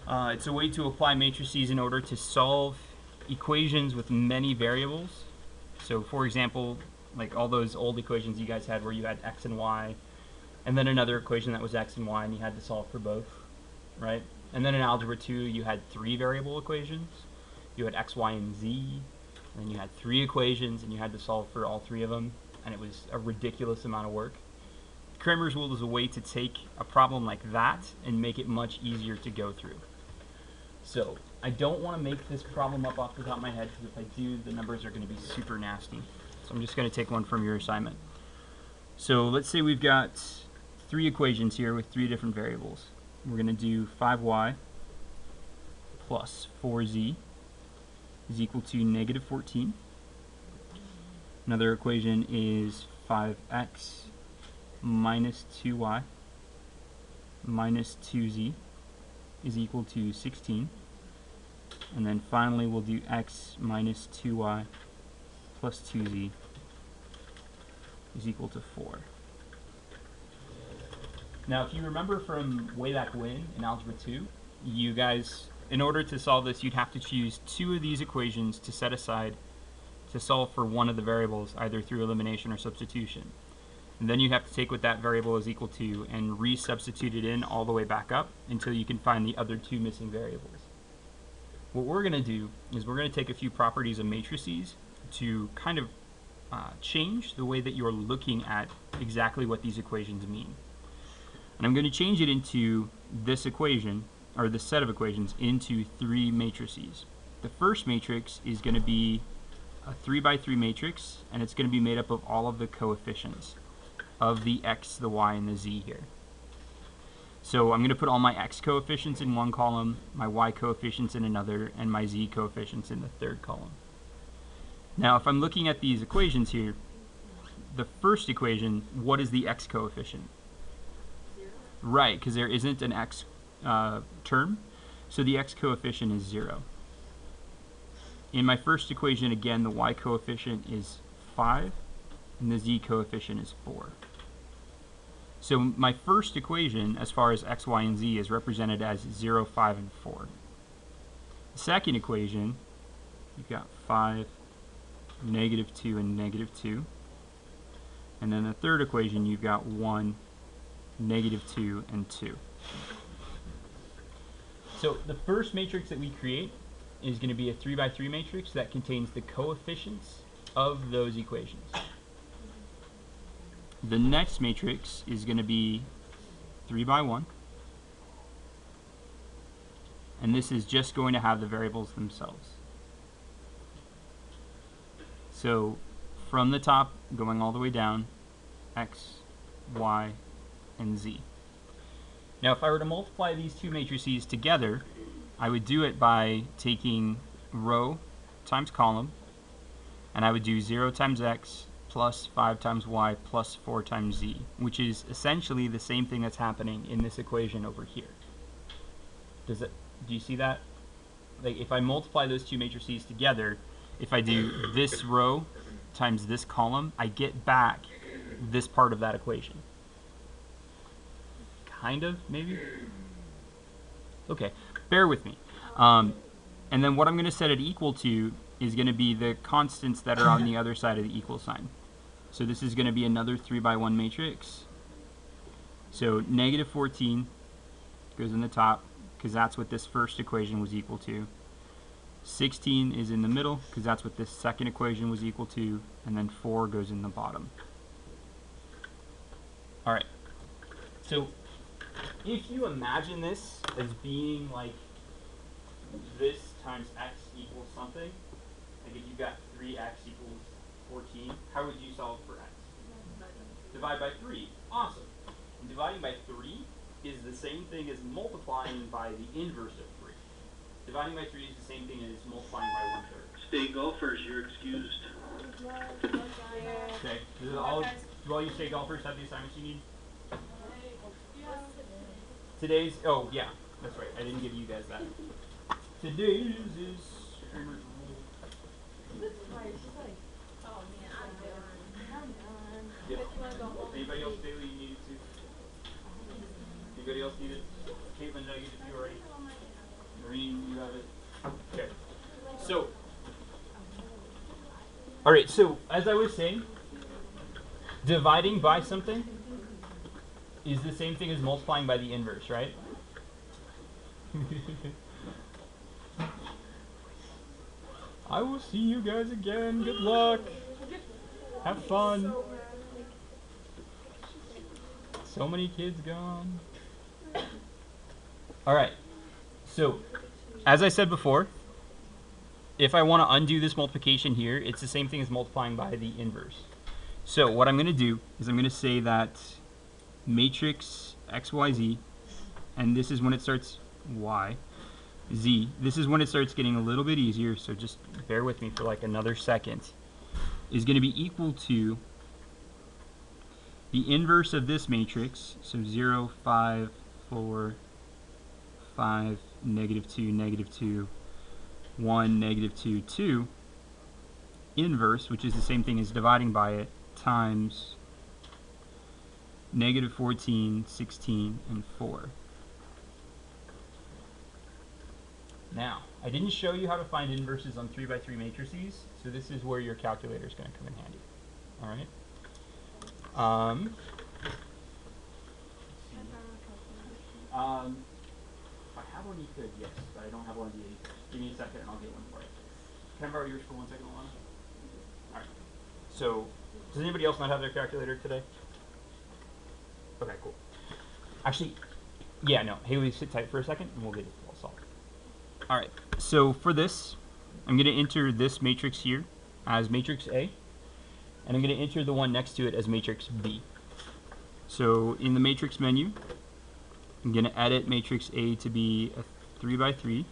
It's a way to apply matrices in order to solve equations with many variables. So for example, like all those old equations you guys had where you had x and y, and then another equation that was x and y, and you had to solve for both, right? And then in Algebra 2, you had 3 variable equations. You had x, y, and z, and then you had 3 equations, and you had to solve for all 3 of them, and it was a ridiculous amount of work. Cramer's rule is a way to take a problem like that and make it much easier to go through. So I don't want to make this problem up off the top of my head, because if I do, the numbers are going to be super nasty. So I'm just going to take one from your assignment. So let's say we've got 3 equations here with 3 different variables. We're going to do 5y plus 4z is equal to negative 14. Another equation is 5x minus 2y minus 2z is equal to 16. And then finally we'll do x minus 2y plus 2z is equal to 4. Now if you remember from way back when in Algebra 2, you guys, in order to solve this, you'd have to choose 2 of these equations to set aside to solve for one of the variables, either through elimination or substitution. And then you have to take what that variable is equal to and re-substitute it in all the way back up until you can find the other 2 missing variables. What we're going to do is we're going to take a few properties of matrices to kind of change the way that you're looking at exactly what these equations mean. And I'm going to change it into this equation, or this set of equations, into 3 matrices. The first matrix is going to be a 3 by 3 matrix, and it's going to be made up of all of the coefficients of the x, the y, and the z here. So I'm going to put all my x coefficients in one column, my y coefficients in another, and my z coefficients in the third column. Now if I'm looking at these equations here, the first equation, what is the x coefficient? 0. Right, because there isn't an x term, so the x coefficient is 0. In my first equation, again, the y coefficient is 5, and the z coefficient is 4. So my first equation, as far as x, y, and z, is represented as 0, 5, and 4. The second equation, you've got 5, negative 2, and negative 2. And then the third equation, you've got 1, negative 2, and 2. So the first matrix that we create is going to be a 3 by 3 matrix that contains the coefficients of those equations. The next matrix is going to be 3 by 1. And this is just going to have the variables themselves. So from the top, going all the way down, x, y, and z. Now if I were to multiply these 2 matrices together, I would do it by taking row times column, and I would do 0 times x plus 5 times y plus 4 times z, which is essentially the same thing that's happening in this equation over here. Do you see that? Like if I multiply those 2 matrices together, if I do this row times this column, I get back this part of that equation. Kind of, maybe? Okay, bear with me. And then what I'm going to set it equal to is going to be the constants that are on the other side of the equal sign. So this is going to be another 3 by 1 matrix. So negative 14 goes in the top, because that's what this first equation was equal to. 16 is in the middle, because that's what this second equation was equal to, and then 4 goes in the bottom. Alright, so if you imagine this as being like this times x equals something, like if you've got 3x equals 14, how would you solve for x? Divide by 3. Awesome. And dividing by 3 is the same thing as multiplying by the inverse of 3. Dividing by 3 is the same thing as multiplying by 1/3. State golfers, you're excused. Okay. Do all you state golfers have the assignments you need? Today's, oh yeah, that's right. I didn't give you guys that. Today's is Cramer's rule. Yep. Anybody else say what you needed to? Anybody else need it? Caitlin, did I get it to you already? Marine, you have it. Okay. So, all right. So as I was saying, dividing by something is the same thing as multiplying by the inverse, right? I will see you guys again. Good luck. Have fun. So many kids gone. All right. So, as I said before, if I want to undo this multiplication here, it's the same thing as multiplying by the inverse. So what I'm going to do is I'm going to say that matrix XYZ, and this is when it starts Y, Z, this is when it starts getting a little bit easier, so just bear with me for like another second, is going to be equal to the inverse of this matrix, so 0, 5, 4, 5, negative 2, negative 2, 1, negative 2, 2, inverse, which is the same thing as dividing by it, times negative 14, 16, and 4. Now, I didn't show you how to find inverses on 3x3 matrices, so this is where your calculator is going to come in handy. All right? If I have one, you could, yes, but I don't have one of these. Give me a second and I'll get one for you. Can I borrow yours for 1 second, Alana? All right. So, does anybody else not have their calculator today? Okay, cool. Actually, yeah, no. Haley, sit tight for a second and we'll get it all solved. All right. So for this, I'm going to enter this matrix here as matrix A, and I'm going to enter the one next to it as matrix B. So in the matrix menu, I'm going to edit matrix A to be a 3x3.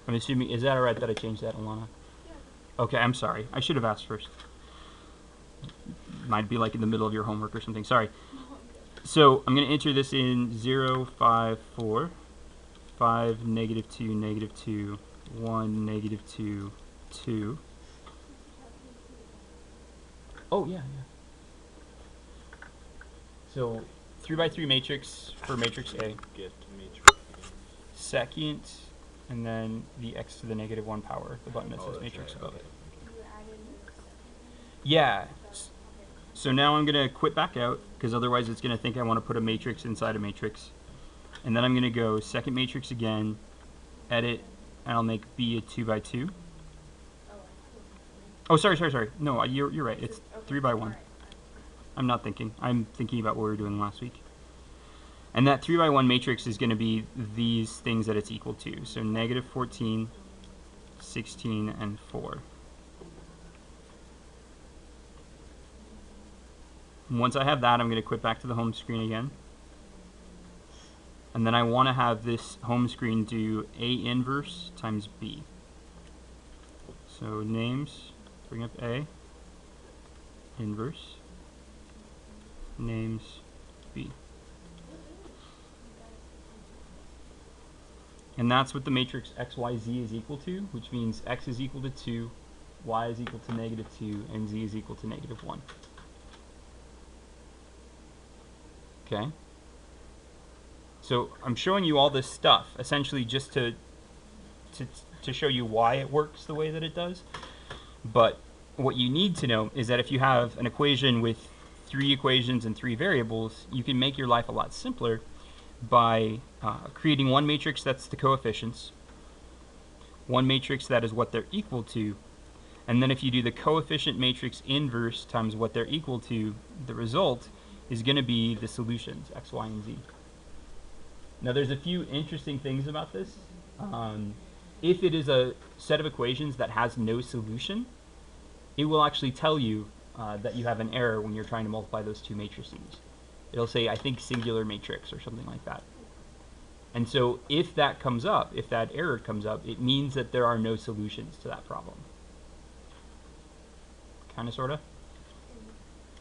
I'm assuming, is that alright that I changed that, Alana? Yeah. Okay, I'm sorry. I should have asked first. Might be like in the middle of your homework or something. Sorry. So I'm going to enter this in 0, 5, 4, 5, negative 2, negative 2, 1, negative 2, 2. Oh, yeah, yeah. So 3x3 matrix for matrix A. Get matrix. Second, and then the x to the negative 1 power, the button that says matrix right, above okay. it. Yeah. So now I'm going to quit back out, because otherwise it's going to think I want to put a matrix inside a matrix. And then I'm going to go second matrix again, edit, and I'll make B a 2x2. Oh, sorry. No, you're right. It's 3x1. I'm not thinking. I'm thinking about what we were doing last week. And that 3x1 matrix is going to be these things that it's equal to. So negative 14, 16, and 4. And once I have that, I'm going to quit back to the home screen again. And then I want to have this home screen do A inverse times B. So names, bring up A, inverse, names, B. And that's what the matrix XYZ is equal to, which means X is equal to 2, Y is equal to negative 2, and Z is equal to negative 1. Okay? So I'm showing you all this stuff, essentially just to show you why it works the way that it does. But what you need to know is that if you have an equation with 3 equations and 3 variables, you can make your life a lot simpler by creating one matrix that's the coefficients, one matrix that is what they're equal to, and then if you do the coefficient matrix inverse times what they're equal to, the result is going to be the solutions, x, y, and z. Now there's a few interesting things about this. If it is a set of equations that has no solution, it will actually tell you that you have an error when you're trying to multiply those two matrices. It'll say, I think, singular matrix or something like that. And so if that comes up, if that error comes up, it means that there are no solutions to that problem. Kind of, sort of.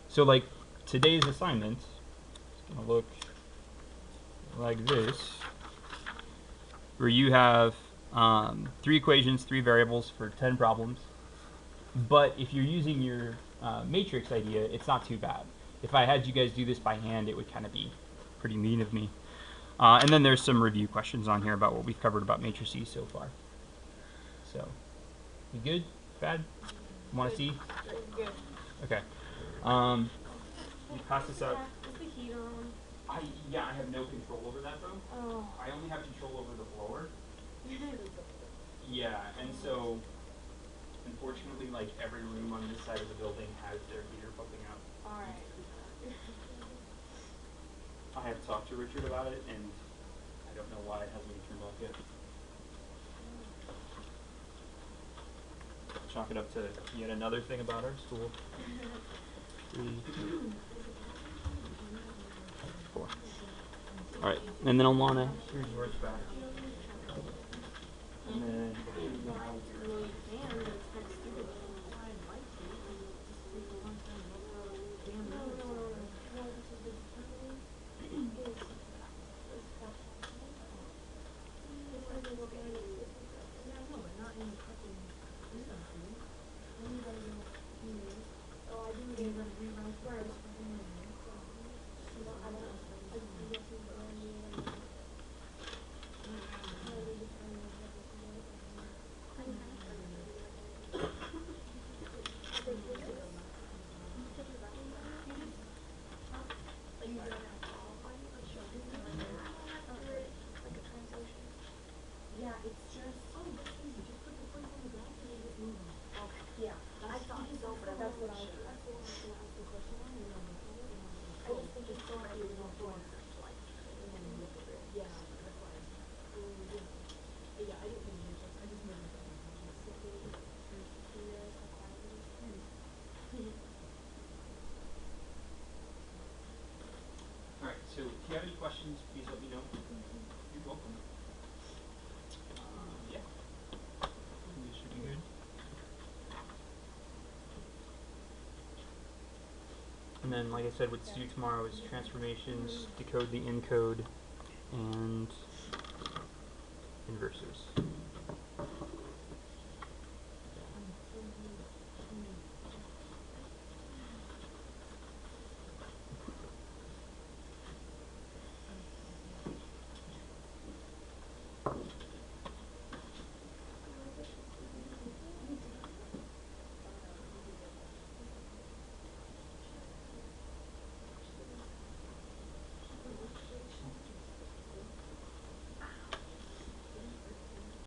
So like today's assignment is going to look like this, where you have 3 equations, 3 variables for 10 problems. But if you're using your matrix idea, it's not too bad. If I had you guys do this by hand, it would kind of be pretty mean of me. And then there's some review questions on here about what we've covered about matrices so far. So, you good? Bad? Want to see? Good. Okay. You pass this up. Is the heat on? Yeah, I have no control over that though. Oh. I only have control over the blower. Yeah, and so unfortunately, like every room on this side of the building has their heater pumping out. Alright. I have talked to Richard about it, and I don't know why it hasn't been turned off yet. Chalk it up to yet another thing about our school. 3, 2, 4. All right, and then Alana, here's yours back. And then so if you have any questions, please let me know. You're welcome. Yeah. This should be good. And then, like I said, what's due tomorrow is transformations, decode the encode, and inverses.